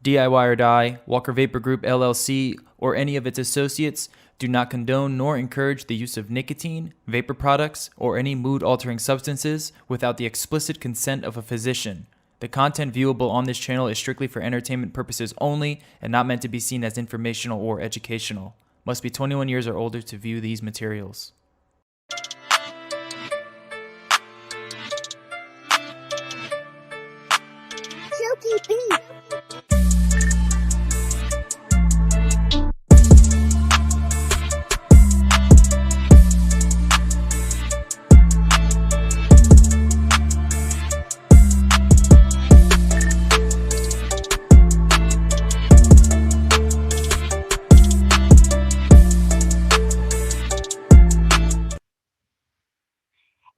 DIY or Die, Walker Vapor Group LLC, or any of its associates do not condone nor encourage the use of nicotine, vapor products, or any mood-altering substances without the explicit consent of a physician. The content viewable on this channel is strictly for entertainment purposes only and not meant to be seen as informational or educational. Must be 21 years or older to view these materials. Silky beat.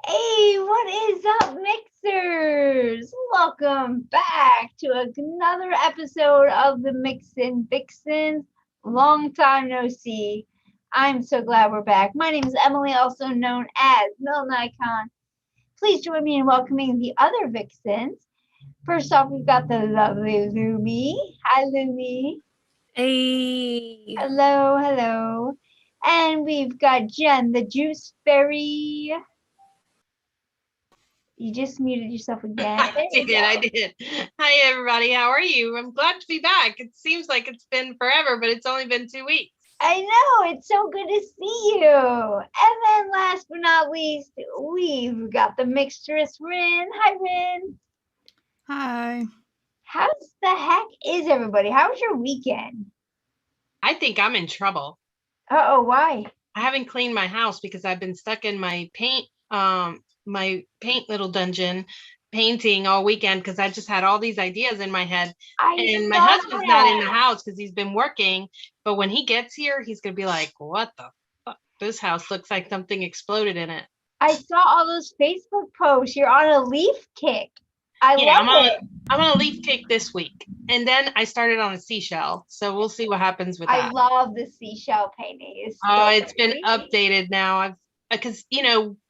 Hey, what is up, mixers? Welcome back to another episode of the MIXINVIXENS. Long time no see. I'm so glad we're back. My name is Emily, also known as mlNikon. Please join me in welcoming the other Vixens. First off, we've got the lovely Lumi. Hi, Lumi. Hey. Hello, hello. And we've got Jen, the JuiceFairy. You just muted yourself again. I did. Hi, everybody. How are you? I'm glad to be back. It seems like it's been forever, but it's only been 2 weeks. I know. It's so good to see you. And then last but not least, we've got the mixtress Rin. Hi, Rin. Hi. How's the heck is everybody? How was your weekend? I think I'm in trouble. Uh-oh, why? I haven't cleaned my house because I've been stuck in my paint little dungeon painting all weekend because I just had all these ideas in my head. And my husband's not in the house because he's been working. But when he gets here, he's going to be like, what the fuck? This house looks like something exploded in it. I saw all those Facebook posts. You're on a leaf kick. I love it. I'm on a leaf kick this week. And then I started on a seashell. So we'll see what happens with that. I love the seashell painting. It's been updated now. Because,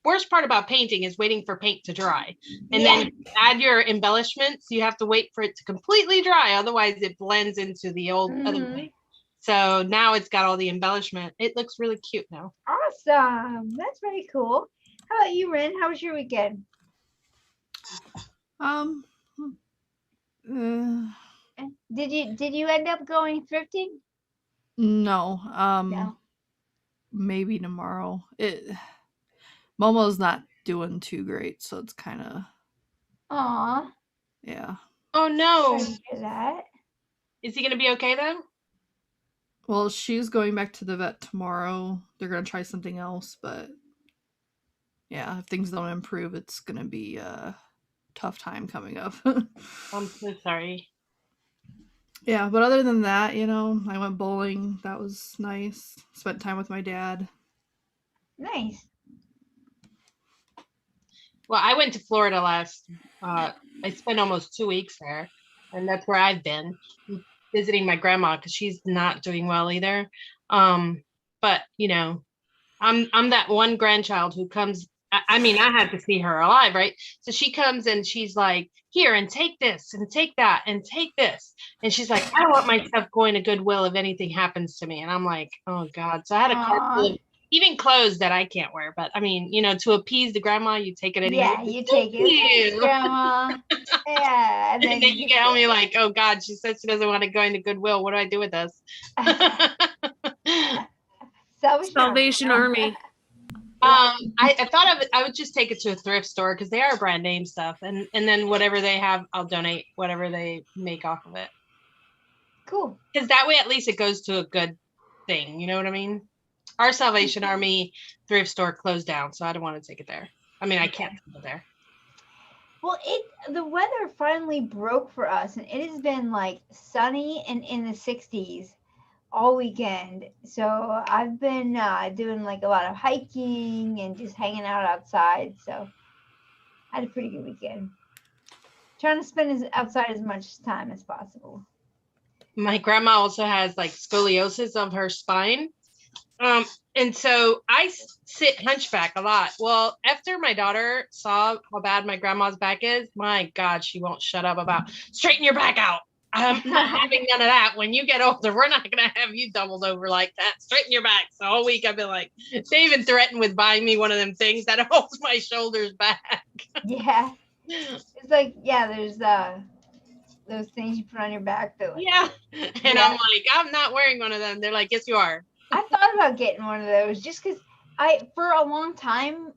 worst part about painting is waiting for paint to dry. And then add your embellishments. You have to wait for it to completely dry. Otherwise, it blends into the old other way. So now it's got all the embellishment. It looks really cute now. Awesome. That's very cool. How about you, Rin? How was your weekend? Did you end up going thrifting? No. No. Maybe tomorrow. Momo's not doing too great, so it's kind of. Aw. Yeah. Oh no. Sorry to hear that. Is he gonna be okay though? Well, she's going back to the vet tomorrow. They're gonna try something else, but yeah, if things don't improve, it's gonna be a tough time coming up. I'm so sorry. Yeah, but other than that, I went bowling. That was nice. Spent time with my dad. Nice. Well, I went to Florida I spent almost 2 weeks there, and that's where I've been visiting my grandma because she's not doing well either. But I'm that one grandchild who comes. I had to see her alive, right? So she comes and she's like, here, and take this and take that and take this. And she's like, I don't want my stuff going to Goodwill if anything happens to me. And I'm like, oh God. So I had a cart full of even clothes that I can't wear. But to appease the grandma, you take it anyway. Yeah, you take it. Thanks, grandma. Yeah. And then you get home, you're like, oh God, she said she doesn't want to go into Goodwill. What do I do with this? Salvation Army. I thought I would just take it to a thrift store because they are brand name stuff, and then whatever they have, I'll donate whatever they make off of it. Cool. Because that way, at least it goes to a good thing. You know what I mean? Our Salvation Army thrift store closed down, so I don't want to take it there. I can't take it there. Well, the weather finally broke for us, and it has been like sunny and in the 60s. All weekend. So I've been doing like a lot of hiking and just hanging out outside. So I had a pretty good weekend. Trying to spend outside as much time as possible. My grandma also has like scoliosis of her spine. And so I sit hunchback a lot. Well, after my daughter saw how bad my grandma's back is, my God, she won't shut up about straighten your back out. I'm not having none of that. When you get older, we're not going to have you doubled over like that. Straighten your back. So all week I've been like, they even threatened with buying me one of them things that holds my shoulders back. Yeah. It's like, yeah, there's those things you put on your back that like, yeah. And I'm like, I'm not wearing one of them. They're like, yes, you are. I thought about getting one of those just because for a long time,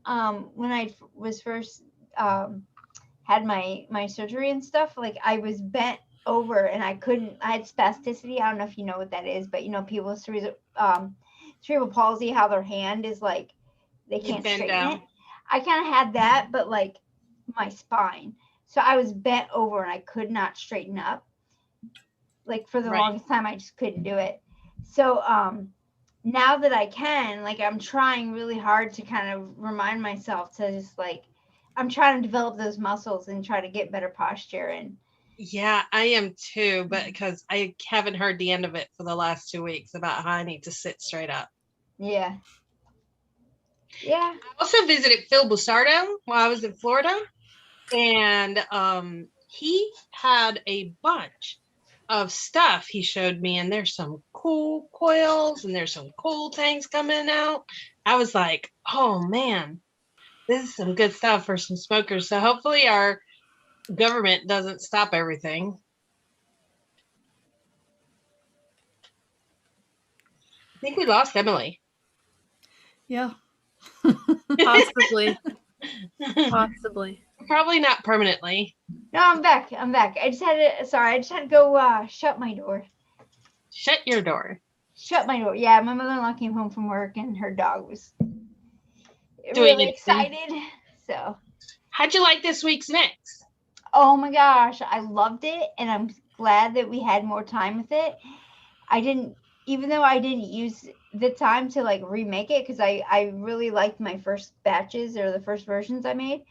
when I was first had my surgery and stuff, like I was bent over and I had spasticity. I don't know if you know what that is, but you know, people with cerebral palsy, how their hand is like, they can't straighten it. I kind of had that, but like my spine. So I was bent over and I could not straighten up. Like for the longest time, I just couldn't do it. So now that I can, like I'm trying really hard to kind of remind myself to just like, I'm trying to develop those muscles and try to get better posture. And yeah, I am too, but because I haven't heard the end of it for the last 2 weeks about how I need to sit straight up. Yeah. I also visited Phil Busardo while I was in Florida, and he had a bunch of stuff he showed me, and there's some cool coils and there's some cool things coming out. I was like, oh man, this is some good stuff for some smokers. So hopefully our government doesn't stop everything. I think we lost Emily. Yeah. Possibly. Possibly. Probably not permanently. No, I'm back. I just had to go shut my door. Shut your door. Shut my door. Yeah, my mother-in-law came home from work and her dog was Doing excited. So how'd you like this week's mix? Oh my gosh, I loved it, and I'm glad that we had more time with it. Even though I didn't use the time to like remake it, because I really liked my first batches or the first versions I made,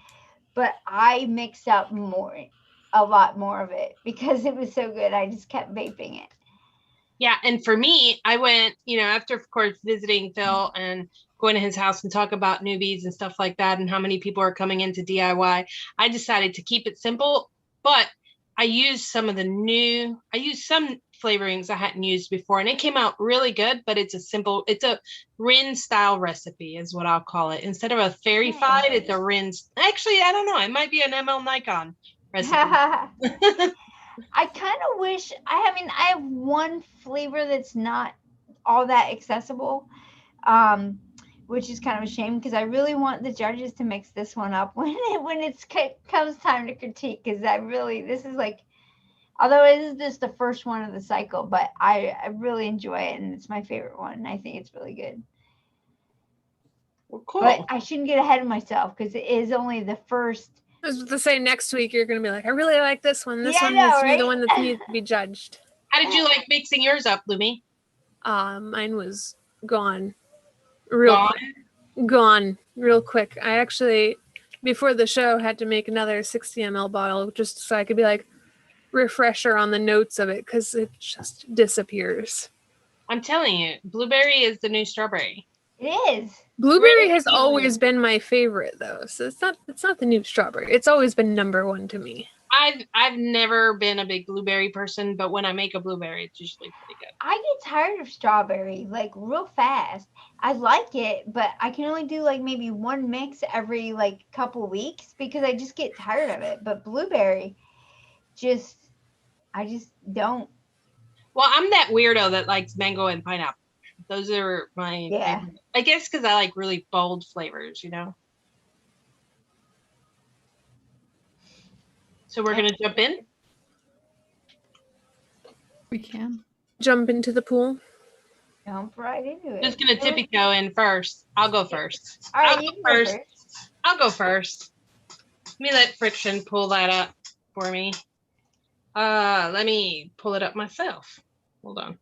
but I mixed up a lot more of it because it was so good. I just kept vaping it. Yeah, and for me, I went, after, of course, visiting Phil and going to his house and talk about newbies and stuff like that and how many people are coming into DIY, I decided to keep it simple, but I used some flavorings I hadn't used before, and it came out really good, but it's a Rin style recipe is what I'll call it. Instead of a fairy-fied, it's a Rin. Actually, I don't know. It might be an mlNikon recipe. I kind of wish, I have one flavor that's not all that accessible, which is kind of a shame because I really want the judges to mix this one up when it comes time to critique, because this is like, although it is just the first one of the cycle, but I really enjoy it and it's my favorite one. I think it's really good. Well, cool. But I shouldn't get ahead of myself because it is only the first. I was to say next week you're going to be like, I really like this one. This one is the one that needs to be judged. How did you like mixing yours up, Lumi? Mine was gone. Gone real quick. I actually, before the show, had to make another 60 ml bottle just so I could be like refresher on the notes of it because it just disappears. I'm telling you, blueberry is the new strawberry. It is. Blueberry has always been my favorite though, so it's not the new strawberry. It's always been number one to me. I've never been a big blueberry person, but when I make a blueberry, it's usually pretty good. I get tired of strawberry like real fast. I like it, but I can only do like maybe one mix every like couple weeks because I just get tired of it. But blueberry, I just don't. Well, I'm that weirdo that likes mango and pineapple. Those are my favorite. I guess because I like really bold flavors, So we're going to jump in? We can. Jump into the pool. Jump right into it. Just going to tippy go in first. I'll go first. All right, you can go first. I'll go first. Let me let Friction pull that up for me. Let me pull it up myself. Hold on.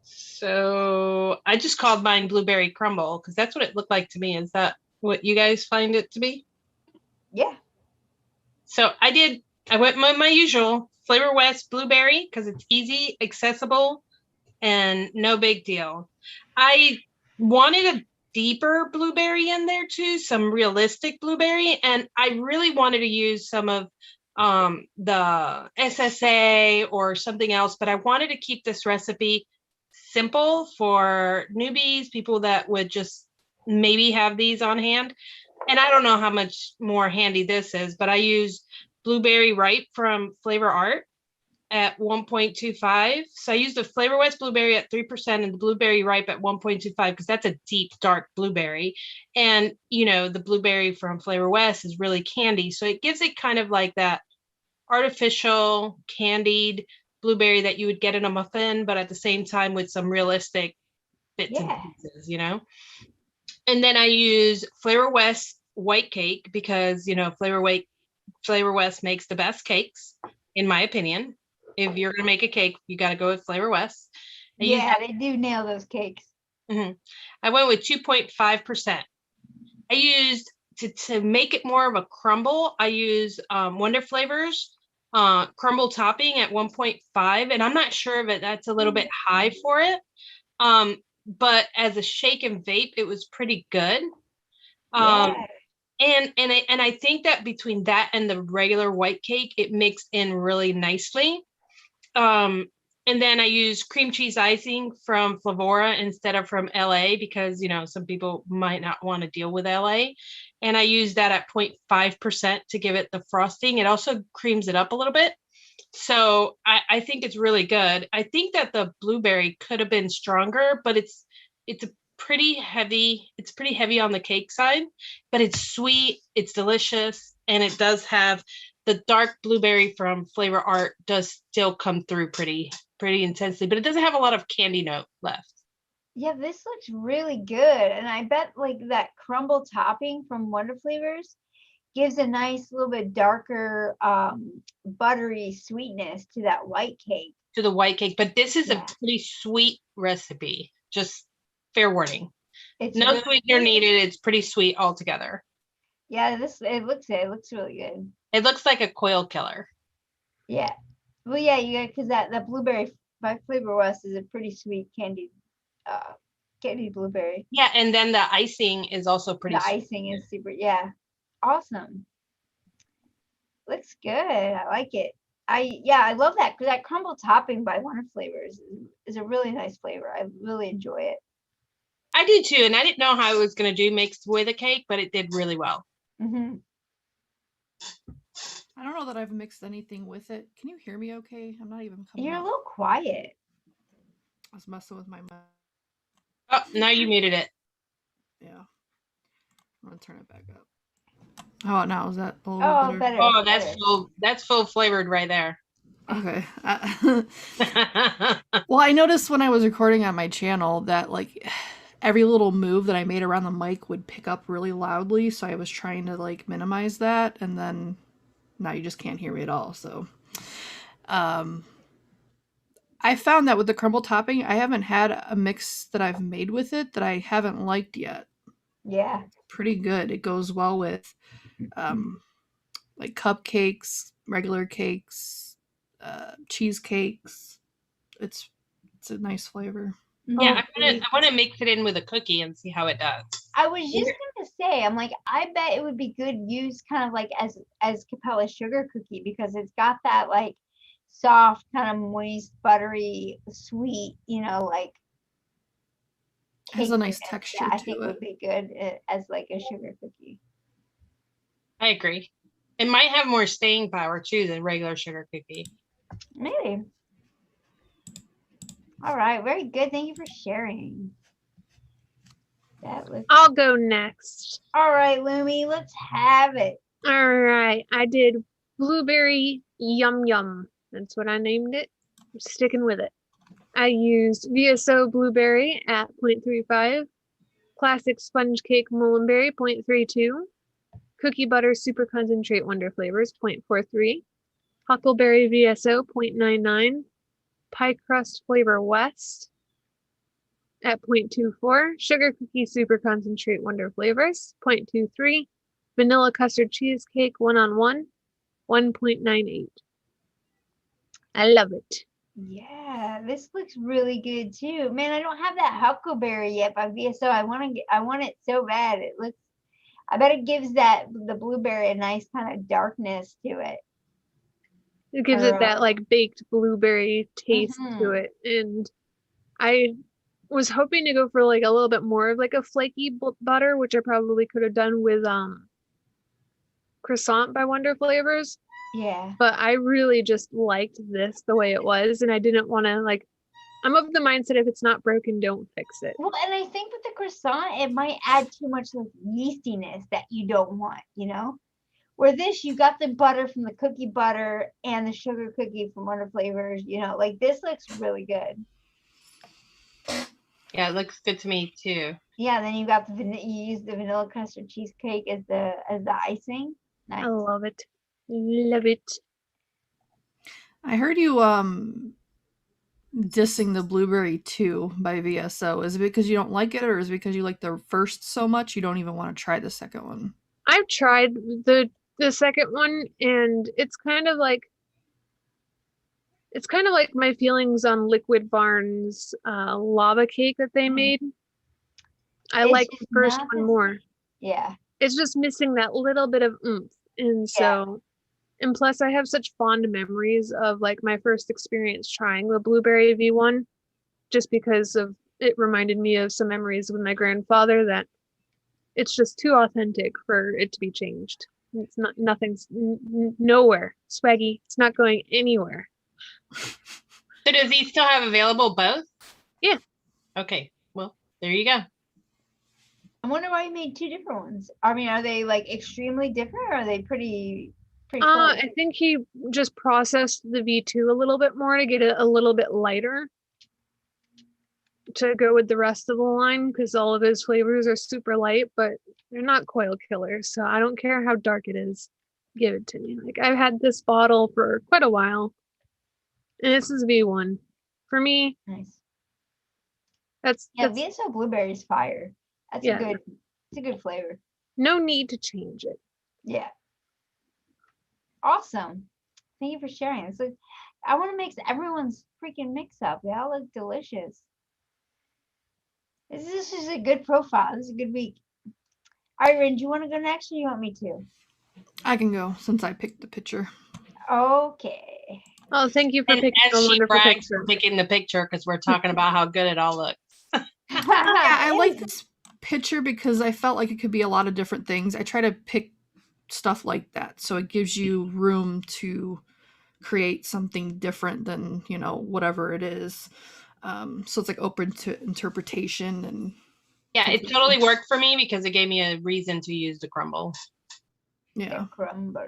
So I just called mine Blueberry Crumble because that's what it looked like to me. Is that what you guys find it to be? Yeah. So I went my usual Flavor West Blueberry because it's easy, accessible, and no big deal. I wanted a deeper blueberry in there too, some realistic blueberry, and I really wanted to use some of the SSA or something else, but I wanted to keep this recipe simple for newbies, people that would just maybe have these on hand. And I don't know how much more handy this is, but I use Blueberry Ripe from Flavor Art at 1.25. So I used the Flavor West blueberry at 3% and the Blueberry Ripe at 1.25 because that's a deep, dark blueberry. And, you know, the blueberry from Flavor West is really candy. So it gives it kind of like that artificial candied blueberry that you would get in a muffin, but at the same time with some realistic bits and pieces, you know? And then I use Flavor West white cake because, you know, Flavor West makes the best cakes, in my opinion. If you're gonna make a cake, you got to go with Flavor West. They do nail those cakes. I went with 2.5%. I used to make it more of a crumble. I use Wonder Flavors crumble topping at 1.5, and I'm not sure if that's a little bit high for it. But as a shake and vape, it was pretty good. And I think that between that and the regular white cake, it mixed in really nicely. And then I use cream cheese icing from Flavora instead of from LA because, you know, some people might not want to deal with LA. And I use that at 0.5% to give it the frosting. It also creams it up a little bit. So I think it's really good. I think that the blueberry could have been stronger, but it's a pretty heavy. It's pretty heavy on the cake side, but it's sweet. It's delicious. And it does have the dark blueberry from Flavor Art does still come through pretty intensely, but it doesn't have a lot of candy note left. Yeah, this looks really good. And I bet like that crumble topping from Wonder Flavors gives a nice little bit darker buttery sweetness to that white cake. To the white cake, but this is a pretty sweet recipe. Just fair warning. It's no sweetener needed. It's pretty sweet altogether. Yeah, it looks really good. It looks like a coil killer. Yeah. Well, yeah, you got because that blueberry by Flavor West is a pretty sweet candied blueberry. Yeah, and then the icing is also pretty. The icing is super. Yeah, awesome. Looks good. I like it. I love that because that crumble topping by Wonder Flavors is a really nice flavor. I really enjoy it. I do too, and I didn't know how I was going to do mixed with a cake, but it did really well. Mm-hmm. I don't know that I've mixed anything with it. Can you hear me okay? I'm not even coming You're up. a little quiet. I was messing with my mic. Oh, now you muted it. Yeah. I'm going to turn it back up. How about now? Is that a little bit better? Oh, that's full flavored right there. Okay. Well, I noticed when I was recording on my channel that like every little move that I made around the mic would pick up really loudly, so I was trying to like minimize that, and then now you just can't hear me at all. So I found that with the crumble topping, I haven't had a mix that I've made with it that I haven't liked yet. Yeah. Pretty good. It goes well with like cupcakes, regular cakes, cheesecakes. It's a nice flavor. Yeah, I want to mix it in with a cookie and see how it does. I was just gonna say, I'm like, I bet it would be good used kind of like as Capella's sugar cookie because it's got that like soft, kind of moist, buttery, sweet, you know, like. It has a nice texture to it. I think would be good as like a sugar cookie. I agree. It might have more staying power too than regular sugar cookie. Maybe. All right, very good. Thank you for sharing. I'll go next. All right, Lumi, let's have it. All right, I did blueberry yum yum. That's what I named it. I'm sticking with it. I used VSO blueberry at 0.35, classic sponge cake mullenberry 0.32, cookie butter super concentrate Wonder Flavors 0.43, huckleberry VSO 0.99, pie crust Flavor West at 0.24, sugar cookie super concentrate Wonder Flavors 0.23, vanilla custard cheesecake 1-on-1 1.98. I love it. Yeah, this looks really good too. Man, I don't have that huckleberry yet by VSO. I want it so bad. I bet it gives the blueberry a nice kind of darkness to it. It gives it that Oh. like baked blueberry taste to Mhm. it, and I was hoping to go for like a little bit more of like a flaky butter, which I probably could have done with croissant by Wonder Flavors. Yeah. But I really just liked this the way it was, and I didn't want to like. I'm of the mindset if it's not broken, don't fix it. Well, and I think with the croissant, it might add too much like yeastiness that you don't want, you know? Where this, you got the butter from the cookie butter and the sugar cookie from Wonder Flavors, you know, like this looks really good. Yeah, it looks good to me too. Yeah, then you got you use the vanilla custard cheesecake as the icing. Nice. I love it. Love it. I heard you dissing the blueberry 2 by VSO. Is it because you don't like it, or is it because you like the first so much you don't even want to try the second one? I've tried the second one, and it's kind of like my feelings on Liquid Barn's lava cake that they made. I It's like the just first not one the more. Yeah. It's just missing that little bit of oomph. And so, and plus I have such fond memories of like my first experience trying the blueberry V1, just because of it reminded me of some memories with my grandfather that it's just too authentic for it to be changed. It's not, nothing's nowhere. Swaggy, it's not going anywhere. So does he still have available both? Yeah. Okay. Well, there you go. I wonder why you made 2 different ones. I mean, are they like extremely different, or are they pretty close? I think he just processed the V2 a little bit more to get it a little bit lighter to go with the rest of the line, because all of his flavors are super light, but they're not coil killers. So I don't care how dark it is. Give it to me. Like, I've had this bottle for quite a while, and this is V1. For me, Nice. that's VSO blueberry is fire. That's Yeah. It's a good flavor. no need to change it. Yeah. Awesome. Thank you for sharing. It's like, I want to mix everyone's freaking mix up. They all look delicious. This is a good profile. This is a good week. All right, Rin, do you want to go next, or you want me to? I can go since I picked the picture. Okay. Oh, thank you for And picking as a she wonderful brags picture. for picking the picture, because we're talking about how good it all looks. Yeah, I like this picture because I felt like it could be a lot of different things. I try to pick stuff like that, so it gives you room to create something different than, you know, whatever it is. So it's like open to interpretation. And Yeah, it totally worked for me because it gave me a reason to use the crumble. yeah. Crumble.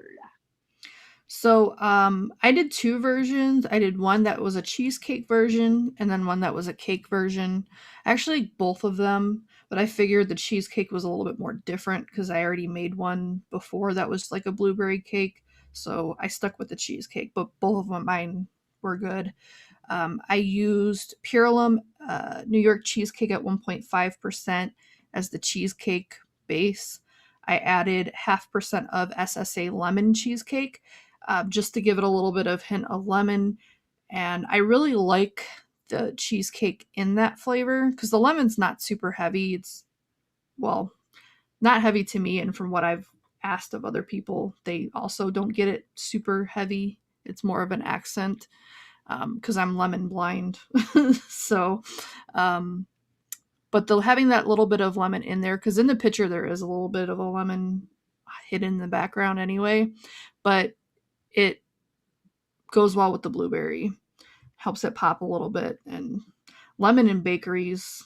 So I did 2 versions. I did one that was a cheesecake version and then one that was a cake version. Actually, both of them, but I figured the cheesecake was a little bit more different because I already made one before that was like a blueberry cake. So I stuck with the cheesecake, but both of them mine were good. I used Purelum New York cheesecake at 1.5% as the cheesecake base. I added 0.5% of SSA lemon cheesecake just to give it a little bit of hint of lemon. And I really like the cheesecake in that flavor because the lemon's not super heavy. It's, well, not heavy to me. And from what I've asked of other people, they also don't get it super heavy. It's more of an accent because I'm lemon blind. So, but having that little bit of lemon in there, because in the picture there is a little bit of a lemon hidden in the background anyway, but it goes well with the blueberry, helps it pop a little bit, and lemon in bakeries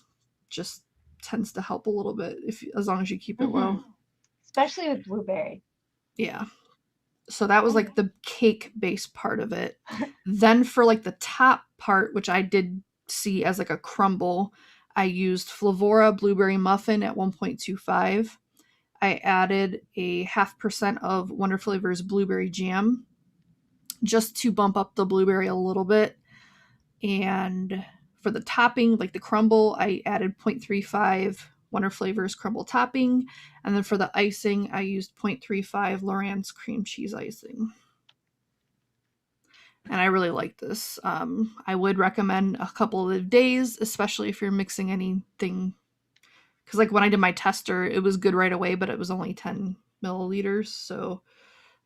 just tends to help a little bit as long as you keep it low. Especially with blueberry. Yeah. So that was like the cake base part of it. Then for like the top part, which I did see as like a crumble, I used Flavora Blueberry Muffin at 1.25. I added a 0.5% of Wonder Flavors Blueberry Jam just to bump up the blueberry a little bit. And for the topping, like the crumble, I added 0.35 Wonder Flavors crumble topping. And then for the icing, I used 0.35 Loran's cream cheese icing. And I really like this. I would recommend a couple of days, especially if you're mixing anything. Because like when I did my tester, it was good right away, but it was only 10 milliliters. So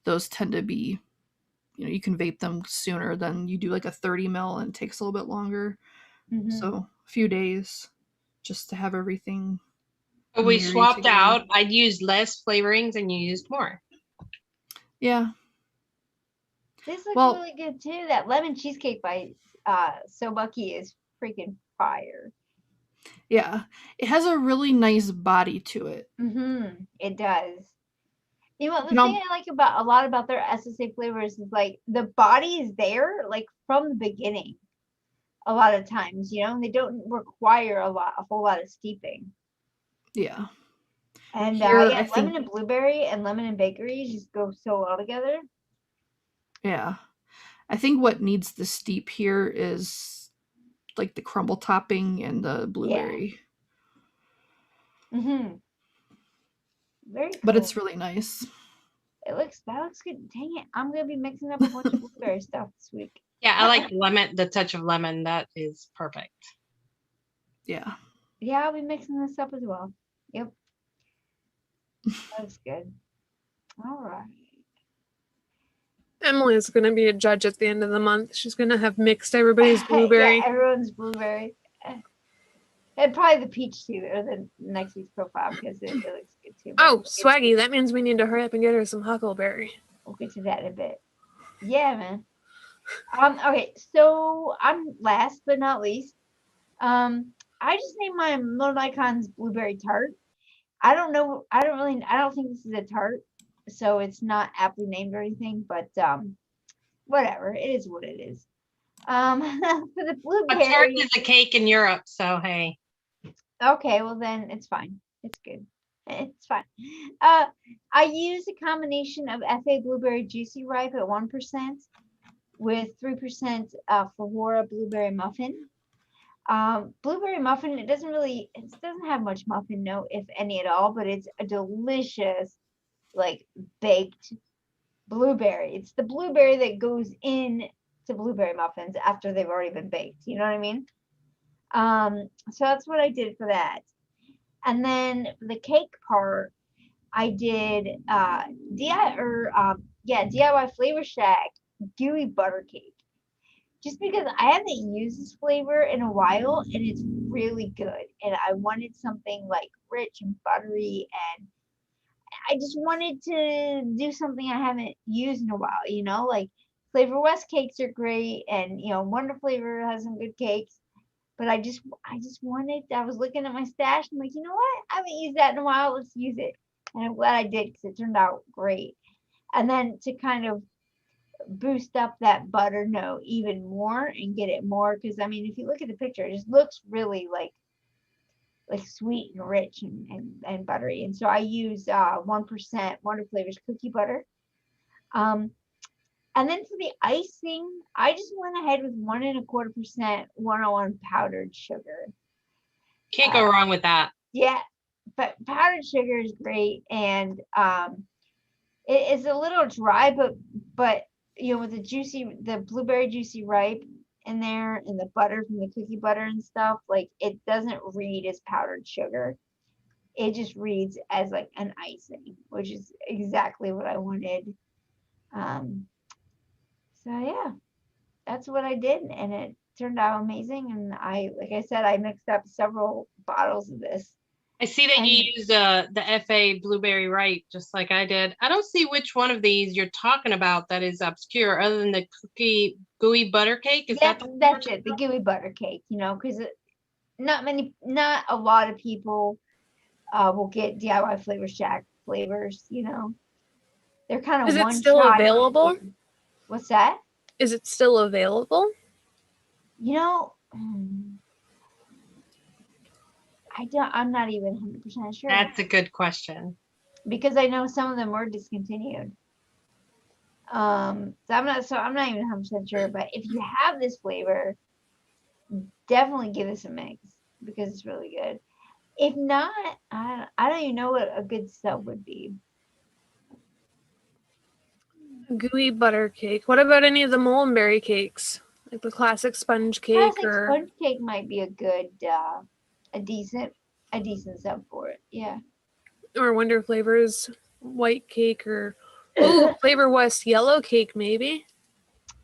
those tend to be you can vape them sooner than you do like a 30 mil, and it takes a little bit longer. Mhm. So a few days just to have everything. But we married swapped together. out. I used less flavorings and you used more. Yeah. This looks Well- really good too. That lemon cheesecake by So Bucky is freaking fire. Yeah. It has a really nice body to it. It does. You know, the You know- thing I like about a lot about their SSA flavors is like the body is there like from the beginning. A lot of times, and they don't require a whole lot of steeping. Yeah. And Here, I lemon think- and blueberry and lemon and bakery just go so well together. Yeah. I think what needs the steep here is like the crumble topping and the blueberry. Very cool. But it's really nice. that looks good. Dang it. I'm gonna be mixing up a bunch of blueberry stuff this week. Yeah, I like lemon, the touch of lemon. That is perfect. Yeah. Yeah, I'll be mixing this up as well. Yep. Looks good. All right. Emily's going to be a judge at the end of the month. She's going to have mixed everybody's blueberry. Yeah, everyone's blueberry. And probably the peach too, or the next week's profile because it looks good too. Oh, swaggy. That means we need to hurry up and get her some huckleberry. We'll get to that in a bit. Yeah, man. Okay, so I'm last but not least. I just named my mlNikon's blueberry tart. I don't think this is a tart, so it's not aptly named or anything, but whatever. It is what it is. For the A blueberry. tart is a cake in Europe, so hey. Okay, well then it's fine. It's good. It's fine. I use a combination of FA Blueberry Juicy Ripe at 1% with 3% Flora Blueberry Muffin. Blueberry muffin, it doesn't have much muffin note, if any at all, but it's a delicious, like, baked blueberry. It's the blueberry that goes in to blueberry muffins after they've already been baked. You know what I mean? So that's what I did for that. And then for the cake part, I did DIY Flavor Shack gooey butter cake. Just because I haven't used this flavor in a while and it's really good. And I wanted something like rich and buttery, and I just wanted to do something I haven't used in a while, like Flavor West cakes are great, and Wonder Flavor has some good cakes. But I was looking at my stash, and I'm like, you know what? I haven't used that in a while. Let's use it. And I'm glad I did because it turned out great. And then to kind of boost up that butter note even more and get it more, because I mean, if you look at the picture, it just looks really like sweet and rich and buttery. And so I use 1% Wonder Flavors cookie butter. And then for the icing, I just went ahead with 1.25% 101 powdered sugar. Can't go wrong with that. Yeah, but powdered sugar is great, and it is a little dry, but with the blueberry juicy ripe in there and the butter from the cookie butter and stuff, like, it doesn't read as powdered sugar. It just reads as like an icing, which is exactly what I wanted. So yeah, that's what I did, and it turned out amazing. And like I said, I mixed up several bottles of this. I see that you use the FA Blueberry Ripe, just like I did. I don't see which one of these you're talking about that is obscure, other than the cookie gooey butter cake. Is That's it, the gooey butter cake. Because not a lot of people will get DIY Flavor Shack flavors. They're kind of Is it one still shot. available? What's that? Is it still available? I'm not even 100% sure. That's a good question. Because I know some of them were discontinued. So I'm not even 100% sure. But if you have this flavor, definitely give this a mix because it's really good. If not, I don't even know what a good sub would be. Gooey butter cake. What about any of the mulberry cakes? Like the classic sponge cake Sponge cake might be a good, a decent sub for it. Yeah. or Wonder Flavors white cake or Flavor West yellow cake maybe.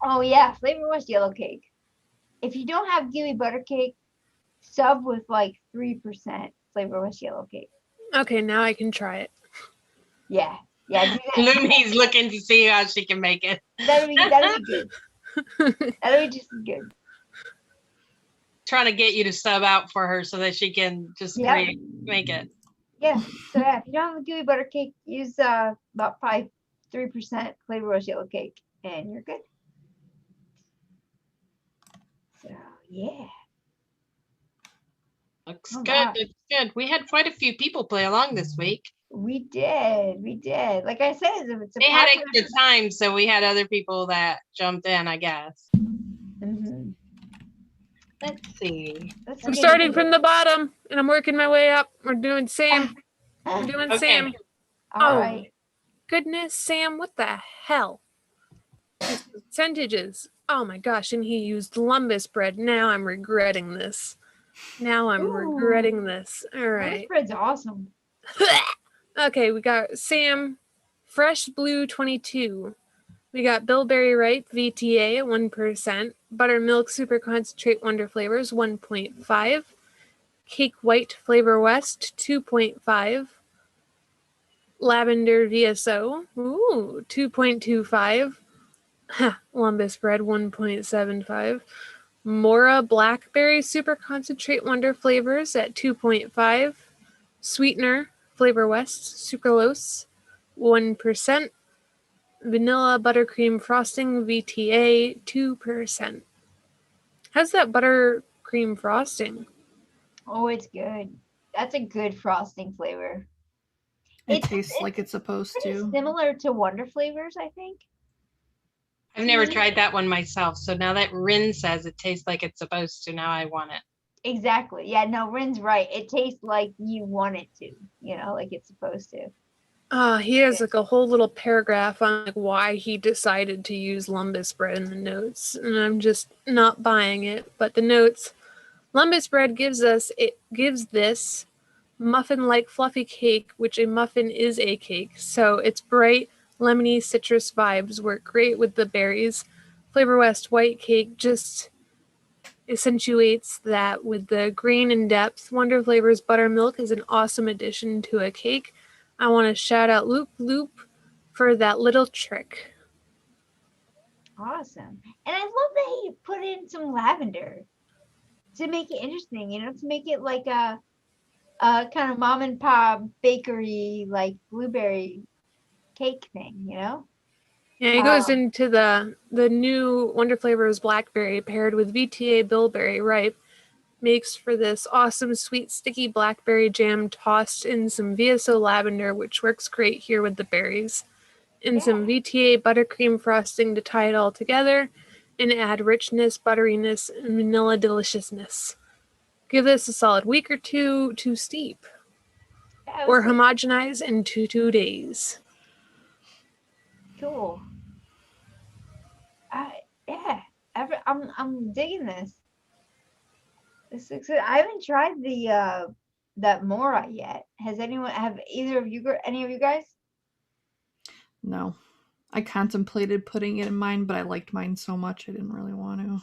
Oh yeah, Flavor West yellow cake. If you don't have gooey butter cake, sub with like 3% Flavor West yellow cake. Okay, now I can try it. Yeah, yeah, do that. Lumi's looking to see how she can make it. That'll be good. That'll be just as good. Trying to get you to sub out for her so that she can just Yeah. make it. Yeah. So yeah, if you don't have a gooey butter cake, use about probably 3% Flavor West yellow cake, and you're good. So yeah. Looks Oh, good. wow. Looks good. We had quite a few people play along this week. We did. Like I said, it's a They had popular- extra time, so we had other people that jumped in, I guess. Mhm. Let's see. Let's I'm see. starting from the bottom and I'm working my way up. We're doing Sam. We're doing Okay. Sam. All Oh. right. Goodness, Sam, what the hell? These percentages. Oh my gosh, and he used lumbus bread. Now I'm regretting this. Now I'm Ooh. regretting this. All This right. bread's awesome. Okay, we got Sam, Fresh Blue 22. We got Bilberry Ripe VTA at 1%. Buttermilk Super Concentrate Wonder Flavors 1.5. Cake White Flavor West 2.5. Lavender VSO, ooh, 2.25. Lumbus Bread 1.75. Mora Blackberry Super Concentrate Wonder Flavors at 2.5. Sweetener Flavor West Sucralose 1%. Vanilla Buttercream Frosting VTA 2%. How's that buttercream frosting? Oh, it's good. That's a good frosting flavor. It tastes like it's supposed pretty to. similar to Wonder Flavors, I think. I've never tried that one myself, so now that Rin says it tastes like it's supposed to, now I want it. Exactly. Yeah, no, Rin's right. It tastes like you want it to, like it's supposed to. He has like a whole little paragraph on like why he decided to use lumbus bread in the notes, and I'm just not buying it. But the notes, lumbus bread gives this muffin-like fluffy cake, which a muffin is a cake. So its bright, lemony citrus vibes work great with the berries. Flavor West white cake just accentuates that with the grain and depth. Wonder Flavors buttermilk is an awesome addition to a cake. I want to shout out Loop Loop for that little trick. Awesome. And I love that he put in some lavender to make it interesting, to make it like a kind of mom and pop bakery, like blueberry cake thing, Yeah, he goes into the new Wonder Flavors blackberry paired with VTA bilberry ripe. Makes for this awesome sweet sticky blackberry jam tossed in some VSO lavender, which works great here with the berries, and some VTA buttercream frosting to tie it all together and add richness, butteriness, and vanilla deliciousness. Give this a solid week or two to steep or homogenize in 2 days. Cool. I'm digging this. This looks good. I haven't tried the that Mora yet. Have any of you guys? No. I contemplated putting it in mine, but I liked mine so much I didn't really want to.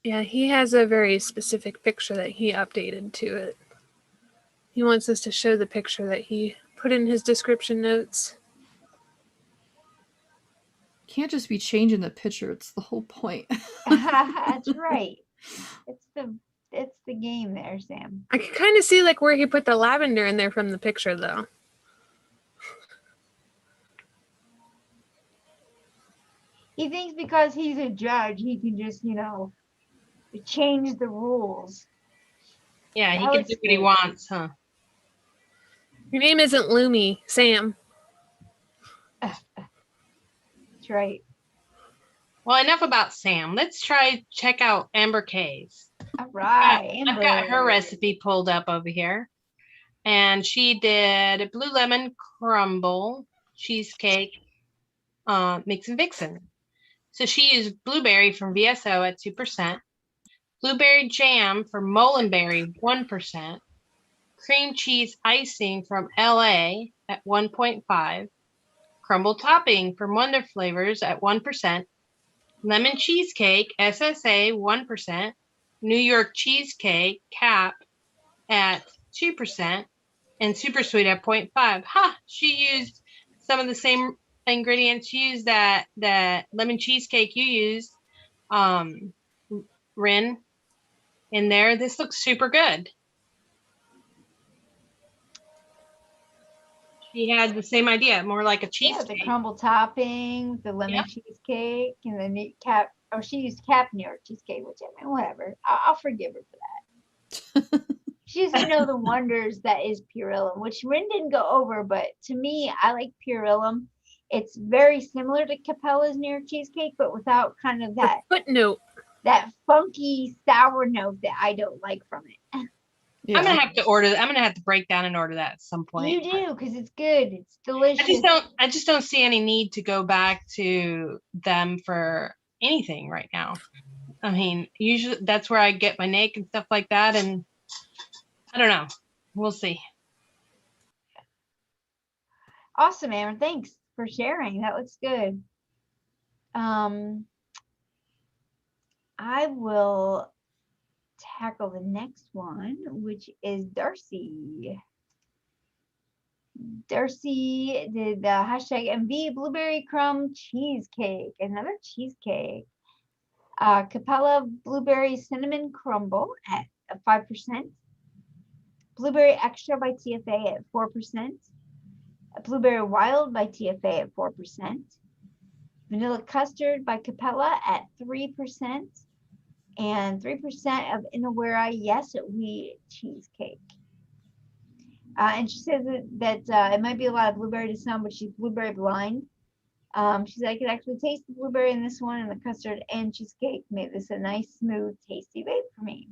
Yeah, he has a very specific picture that he updated to it. He wants us to show the picture that he put in his description notes. Can't just be changing the picture. It's the whole point. That's right. It's the game there, Sam. I can kind of see like where he put the lavender in there from the picture, though. He thinks because he's a judge, he can just, change the rules. Yeah, he can do what he wants, huh? Your name isn't Lumi, Sam. That's right. Well, enough about Sam. Let's check out Amber K's. All right. I've got her recipe pulled up over here. And she did a blue lemon crumble cheesecake MIXINVIXENS. So she used blueberry from VSO at 2%, blueberry jam from mlNikon 1%, cream cheese icing from LA at 1.5, crumble topping from Wonder Flavors at 1%, lemon cheesecake SSA 1%, New York cheesecake cap at 2%, and super sweet at 0.5. Ha! She used some of the same ingredients you used that lemon cheesecake you used, Rin, in there. This looks super good. She had the same idea, more like a Yeah, cheesecake. the crumble topping, the lemon cheesecake, and the new cap. Oh, she used cap New York cheesecake, which I mean, whatever. I'll forgive her for that. She doesn't know the wonders that is Purellum, which Rin didn't go over, but to me, I like Purellum. It's very similar to Capella's New York cheesecake, but without kind of that Footnote. that funky sour note that I don't like from it. Yeah. I'm gonna have to break down and order that at some point. You do, because it's good. It's delicious. I just don't see any need to go back to them for anything right now. I mean, usually that's where I get my Nick and stuff like that, and I don't know. We'll see. Awesome, Aaron. Thanks for sharing. That looks good. I will tackle the next one, which is Darcy. Darcy did the hashtag MV blueberry crumb cheesecake, another cheesecake. Capella blueberry cinnamon crumble at 5%. Blueberry extra by TFA at 4%. Blueberry wild by TFA at 4%. Vanilla custard by Capella at 3%. And 3% of Inawera Yes Wheat cheesecake. And she says that it might be a lot of blueberry to some, but she's blueberry blind. She's like, I could actually taste the blueberry in this one, and the custard and cheesecake made this a nice, smooth, tasty vape for me.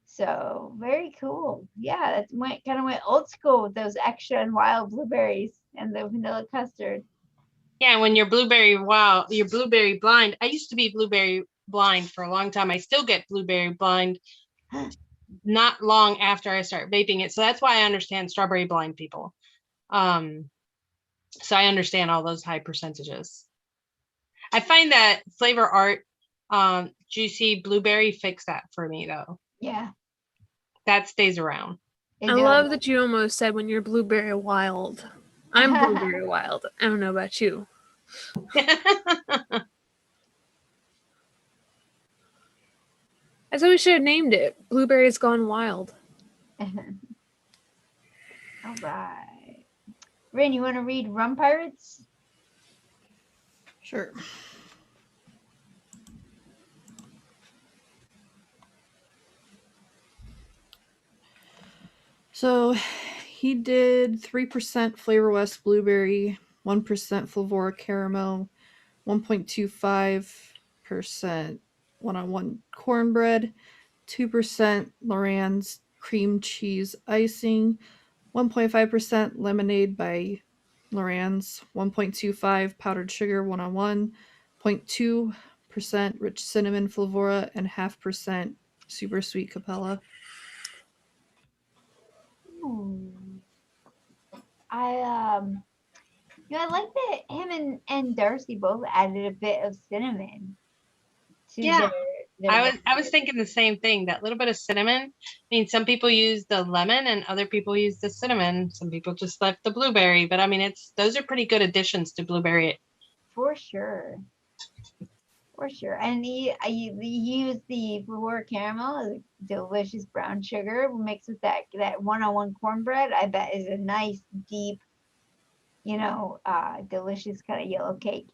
So very cool. Yeah, that kind of went old school with those extra and wild blueberries and the vanilla custard. Yeah, when you're blueberry blind. I used to be blueberry blind for a long time. I still get blueberry blind not long after I start vaping it. So that's why I understand strawberry blind people. So I understand all those high percentages. I find that Flavor Art juicy blueberry fixed that for me though. Yeah. That stays around. I love that you almost said when you're blueberry wild. I'm blueberry wild. I don't know about you. I thought we should have named it Blueberries Gone Wild. All right. Rin, you want to read Rum Pirates? Sure. So he did 3% Flavor West Blueberry, 1% Flavora Caramel, 1.25% one-on-one cornbread, 2% Loran's cream cheese icing, 1.5% lemonade by Loran's, 1.25 powdered sugar one-on-one, 0.2% rich cinnamon Flavora, and 0.5% super sweet Capella. Ooh. I like that him and Darcy both added a bit of cinnamon to Yeah. their I was thinking the same thing, that little bit of cinnamon. I mean, some people use the lemon and other people use the cinnamon. Some people just left the blueberry, but I mean, those are pretty good additions to blueberry. for sure. For sure. And he used the Flavora Caramel, delicious brown sugar mixed with that one-on-one cornbread. I bet is a nice, deep, delicious kind of yellow cake.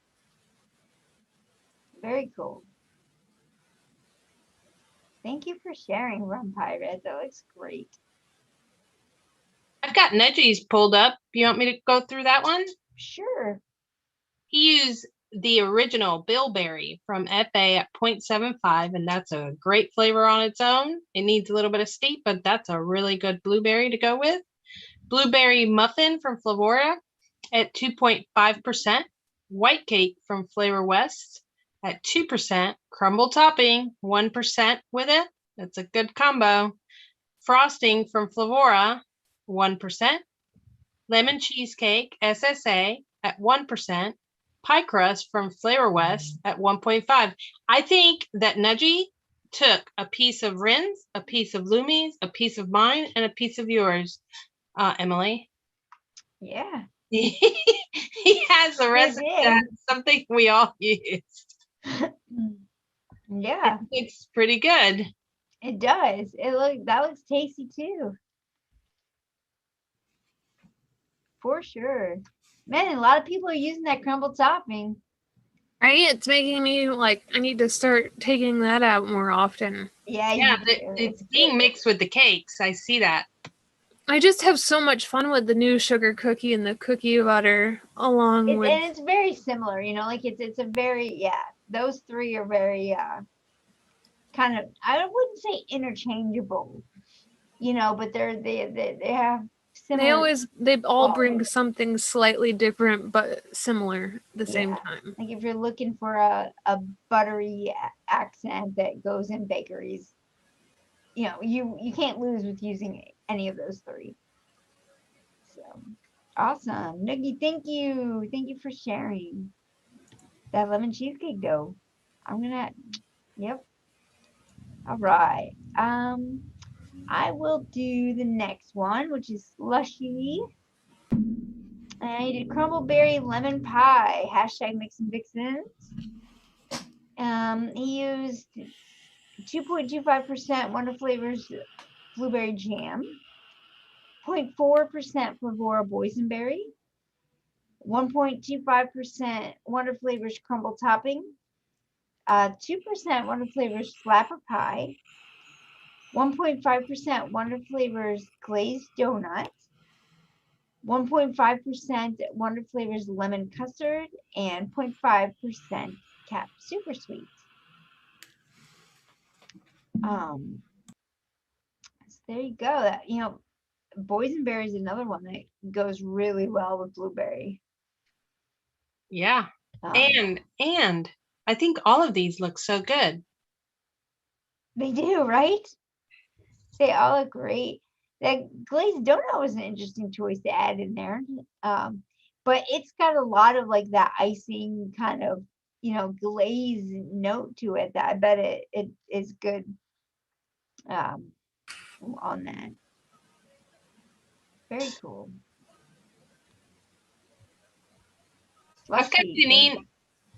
Very cool. Thank you for sharing, Rum Pirate. That looks great. I've got Nedgy's pulled up. You want me to go through that one? Sure. He used the original Bilberry from FA at 0.75, and that's a great flavor on its own. It needs a little bit of steep, but that's a really good blueberry to go with. Blueberry Muffin from Flavora at 2.5%. White Cake from Flavor West at 2%. Crumble Topping, 1% with it. That's a good combo. Frosting from Flavora, 1%. lemon cheesecake SSA at 1%, pie crust from Flavor West at 1.5. I think that Nudgy took a piece of Rin's, a piece of Lumi's, a piece of mine, and a piece of yours, Emily. Yeah. He has a recipe did. that's something we all use. Yeah, It's pretty good. it does. That looks tasty too. For sure. Man, a lot of people are using that crumble topping. Right? It's making me like I need to start taking that out more often. Yeah, Yeah, you do. it's being mixed with the cakes. I see that. I just have so much fun with the new sugar cookie and the cookie butter along with And it's very similar, like it's a very, those three are very kind of, I wouldn't say interchangeable, but they have similar. they all quality. bring something slightly different but similar at the same time. Like if you're looking for a buttery accent that goes in bakeries, you can't lose with using any of those three. So awesome. Noogie, thank you. Thank you for sharing that lemon cheesecake dough. Yep. All right. I will do the next one, which is slushy. And I did crumbleberry lemon pie, hashtag MIXINVIXENS. He used 2.25% Wonder Flavors blueberry jam, 0.4% Flavora boysenberry, 1.25% Wonder Flavors crumble topping, 2% Wonder Flavors slapper pie, 1.5% Wonder Flavors glazed donut, 1.5% Wonder Flavors lemon custard, and 0.5% cap super sweet. So there you go. That boysenberry is another one that goes really well with blueberry. Yeah. And I think all of these look so good. They do, right? They all look great. That glazed donut was an interesting choice to add in there. But it's got a lot of like that icing kind of, glaze note to it that I bet it is good on that. Very cool. I've got Janine.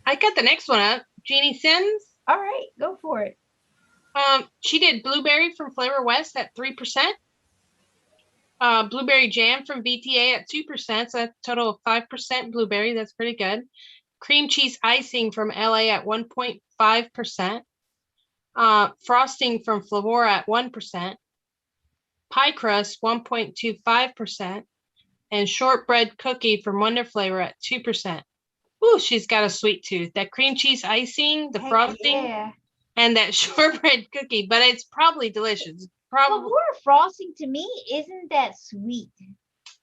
I got the next one up. Jeannie Sims. All right, go for it. She did blueberry from Flavor West at 3%. Blueberry jam from VTA at 2%. So that's a total of 5% blueberry. That's pretty good. Cream cheese icing from LA at 1.5%. Frosting from Flavora at 1%. Pie crust 1.25%. And shortbread cookie from Wonder Flavor at 2%. Ooh, she's got a sweet tooth. That cream cheese icing, the frosting, and that shortbread cookie, but it's probably delicious. Flavora frosting to me isn't that sweet.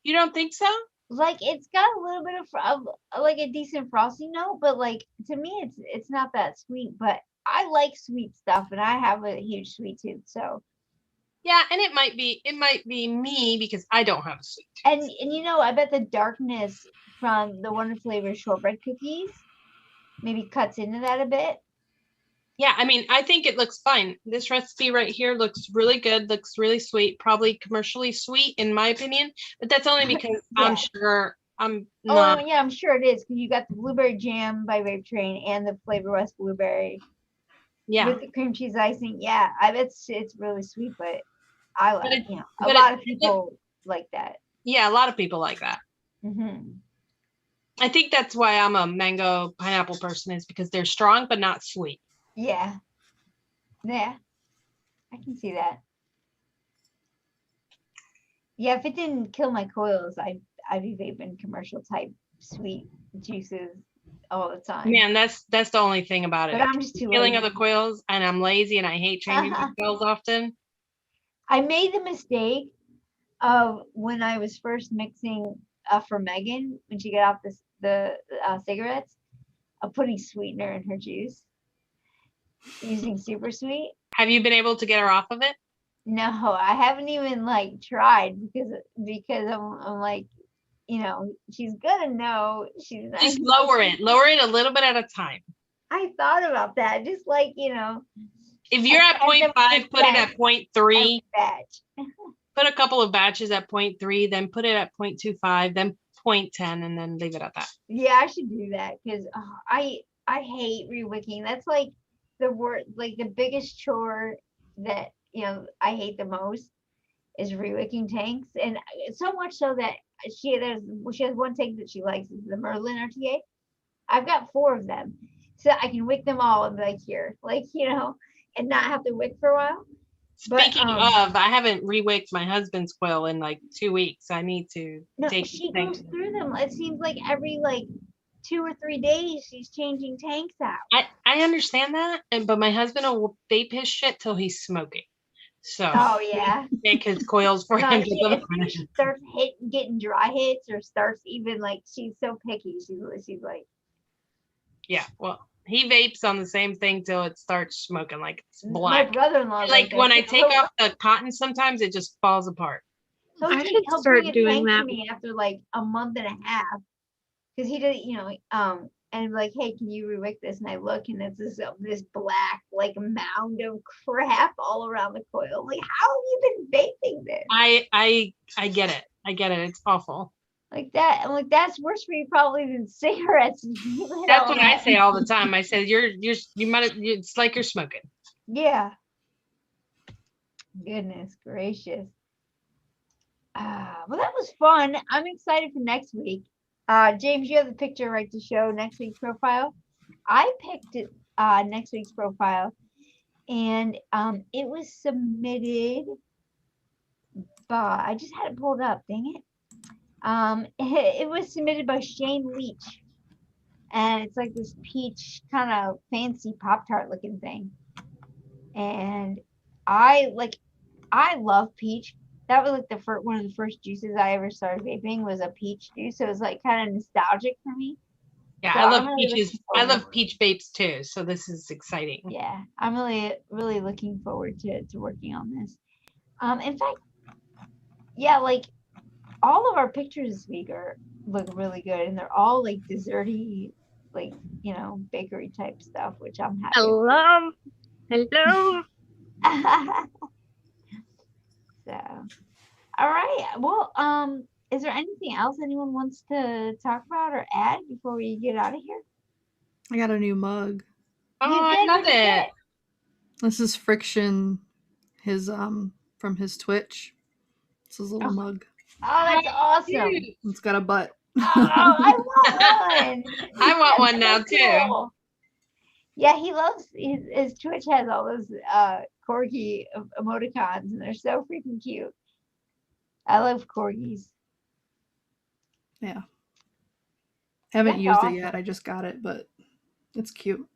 You don't think so? Like it's got a little bit of like a decent frosting note, but like to me it's not that sweet. But I like sweet stuff, and I have a huge sweet tooth, so. Yeah, and it might be me because I don't have a sweet tooth. And I bet the darkness from the Wonder Flavor shortbread cookies maybe cuts into that a bit. Yeah, I mean, I think it looks fine. This recipe right here looks really good, looks really sweet, probably commercially sweet in my opinion, but that's only because I'm sure I'm not. Oh, yeah, I'm sure it is because you got the blueberry jam by Vape Train and the Flavor West blueberry. Yeah. With the cream cheese icing. Yeah, I bet it's really sweet, but I like it. A lot of people like that. Yeah, a lot of people like that. Mm-hmm. I think that's why I'm a mango pineapple person, is because they're strong but not sweet. Yeah. Yeah. I can see that. Yeah, if it didn't kill my coils, I'd be vaping commercial type sweet juices all the time. Man, that's the only thing about it. But I'm just too killing lazy. of the coils, and I'm lazy and I hate changing the coils often. I made the mistake of when I was first mixing for Megan when she got off the cigarettes, of putting sweetener in her juice, using super sweet. Have you been able to get her off of it? No, I haven't even tried because I'm like, she's gonna know she's not. Just lower it a little bit at a time. I thought about that. Just like, If you're at 0.5, put it at 0.3. batch. Put a couple of batches at 0.3, then put it at 0.25, then 0.10, and then leave it at that. Yeah, I should do that because I hate rewicking. That's like the biggest chore that I hate the most is rewicking tanks, and so much so that she has one tank that she likes, is the Merlin RTA. I've got 4 of them, so I can wick them all and be like, here, and not have to wick for a while. Speaking of, I haven't rewicked my husband's coil in like 2 weeks. I need to take. She goes through them. It seems like every 2 or 3 days she's changing tanks out. I understand that, but my husband will vape his shit till he's smoking. So take his coils for him. She starts getting dry hits, or starts even she's so picky. She's like, yeah. Well, he vapes on the same thing till it starts smoking like it's black. My brother-in-law, like when I take off the cotton, sometimes it just falls apart. I should start doing that. Me after a month and a half, because he did, and hey, can you rewick this? And I look, and it's this black mound of crap all around the coil. How have you been vaping this? I get it. It's awful. Like that. I'm that's worse for you probably than cigarettes. That's what I say all the time. I said it's like you're smoking. Yeah. Goodness gracious. Well, that was fun. I'm excited for next week. James, you have the picture right to show next week's profile. I picked it, next week's profile, and it was submitted by, I just had it pulled up, dang it. It was submitted by Shane Leach, and it's like this peach kind of fancy Pop-Tart looking thing. And I love peach. That was one of the first juices I ever started vaping was a peach juice. So it was kind of nostalgic for me. Yeah, so I love peaches. I love peach vapes too. So this is exciting. Yeah, I'm really, really looking forward to working on this. In fact, yeah, all of our pictures this week look really good, and they're all desserty, bakery type stuff, which I'm happy. Hello. So, all right. Well, is there anything else anyone wants to talk about or add before we get out of here? I got a new mug. Oh, I love it. This is Friction, from his Twitch. It's his little mug. Oh, that's awesome. It's got a butt. Oh, I want one. I want one now too. Cool. Yeah, he loves his Twitch has all those corgi emoticons, and they're so freaking cute. I love corgis. Yeah. Haven't That's used awesome. it yet. I just got it, but it's cute.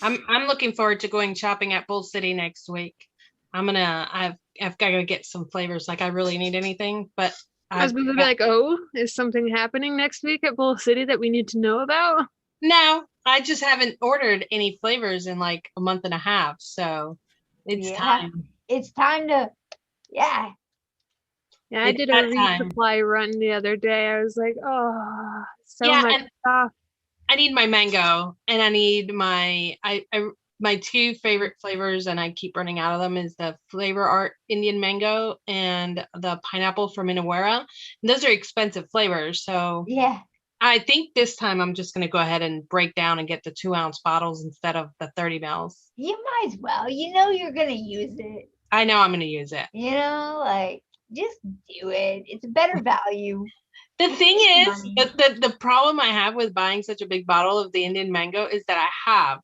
I'm looking forward to going shopping at Bull City next week. I've got to get some flavors. I really need anything, but I was going to be like, oh, is something happening next week at Bull City that we need to know about? No, I just haven't ordered any flavors in a month and a half. So it's time. It's time to, yeah. Yeah, I did a resupply run the other day. I was like, oh, so much stuff. I need my mango, and I need my 2 favorite flavors, and I keep running out of them, is the Flavor Art Indian Mango and the pineapple from Inawera. And those are expensive flavors. So yeah, I think this time I'm just going to go ahead and break down and get the 2-ounce bottles instead of the 30 mils. You might as well. You're going to use it. I know I'm going to use it. Just do it. It's a better value. The thing is, the problem I have with buying such a big bottle of the Indian Mango is that I have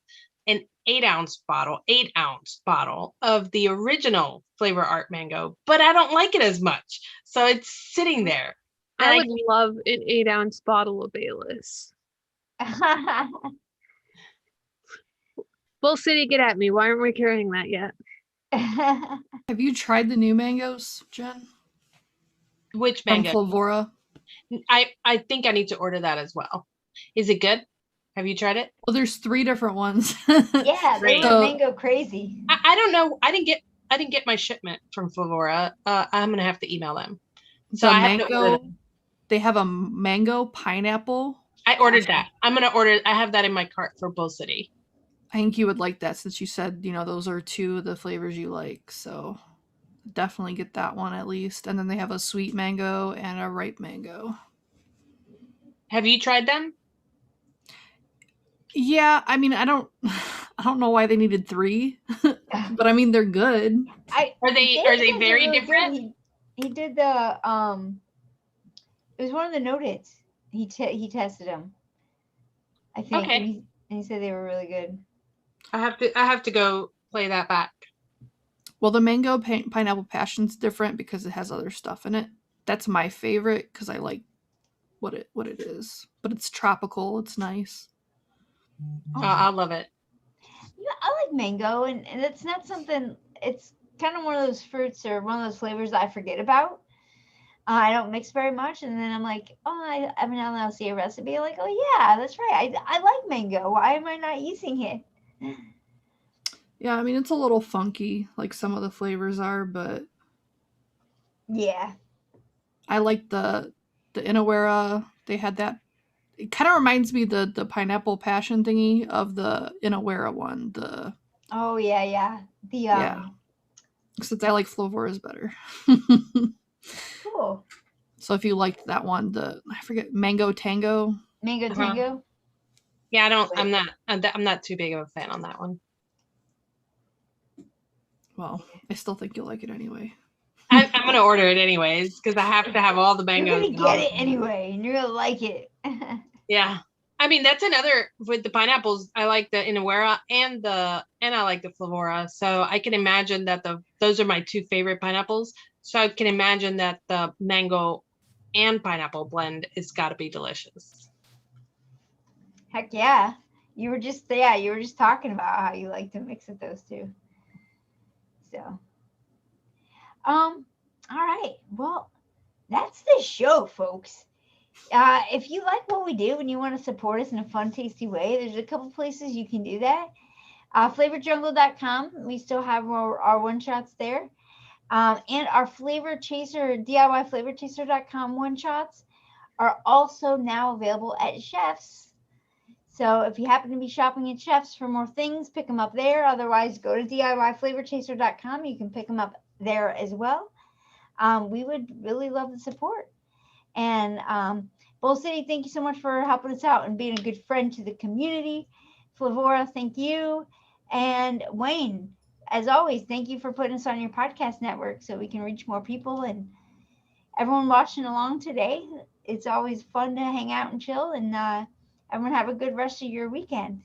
an 8-ounce bottle of the original Flavor Art Mango, but I don't like it as much. So it's sitting there. I would love an 8-ounce bottle of Bayless. Bull City, get at me. Why aren't we carrying that yet? Have you tried the new mangoes, Jen? Which mango? From Flavora. I think I need to order that as well. Is it good? Have you tried it? Well, there's 3 different ones. Yeah, they were mango crazy. I don't know. I didn't get my shipment from Flavora. I'm gonna have to email them. So the mango They have a mango pineapple. I ordered that. I'm gonna order. I have that in my cart for Bull City. I think you would like that since you said, those are two of the flavors you like. So definitely get that one at least. And then they have a sweet mango and a ripe mango. Have you tried them? Yeah, I mean, I don't know why they needed 3, but I mean, they're good. Are they Dave says they're very really different? good. He did the it was one of the notids. He tested them, I think, Okay. and he said they were really good. I have to go play that back. Well, the mango pineapple passion's different because it has other stuff in it. That's my favorite because I like what it is. But it's tropical. It's nice. I love it. Yeah, I like mango, and it's not something. It's kind of one of those fruits or one of those flavors that I forget about. I don't mix very much, and then I'm like, oh, every now and then I'll see a recipe, like, oh yeah, that's right. I like mango. Why am I not using it? Yeah, I mean, it's a little funky, like some of the flavors are, but Yeah. I like the Inawera. They had that. It kind of reminds me the pineapple passion thingy of the Inawera one. Oh yeah. Yeah. Since I like Flavora's better. Cool. So if you liked that one, I forget Mango Tango. Mango tango. Yeah, I'm not too big of a fan on that one. Well, I still think you'll like it anyway. I'm gonna order it anyways because I have to have all the mangoes. You're gonna get it anyway, and you're gonna like it. Yeah, I mean that's another with the pineapples. I like the Inawera and I like the Flavora. So I can imagine that those are my 2 favorite pineapples. So I can imagine that the mango and pineapple blend is got to be delicious. Heck yeah. You were just talking about how you like to mix with those two. So all right. Well, that's the show, folks. If you like what we do and you want to support us in a fun, tasty way, there's a couple places you can do that. Flavorjungle.com. We still have our one-shots there. And our Flavor Chaser, DIYFlavorChaser.com one-shots are also now available at Chef's. So if you happen to be shopping at Chef's for more things, pick them up there. Otherwise, go to DIYFlavorChaser.com. You can pick them up there as well. We would really love the support. And Bull City, thank you so much for helping us out and being a good friend to the community. Flavora, thank you. And Wayne, as always, thank you for putting us on your podcast network so we can reach more people. And everyone watching along today, it's always fun to hang out and chill. And everyone have a good rest of your weekend.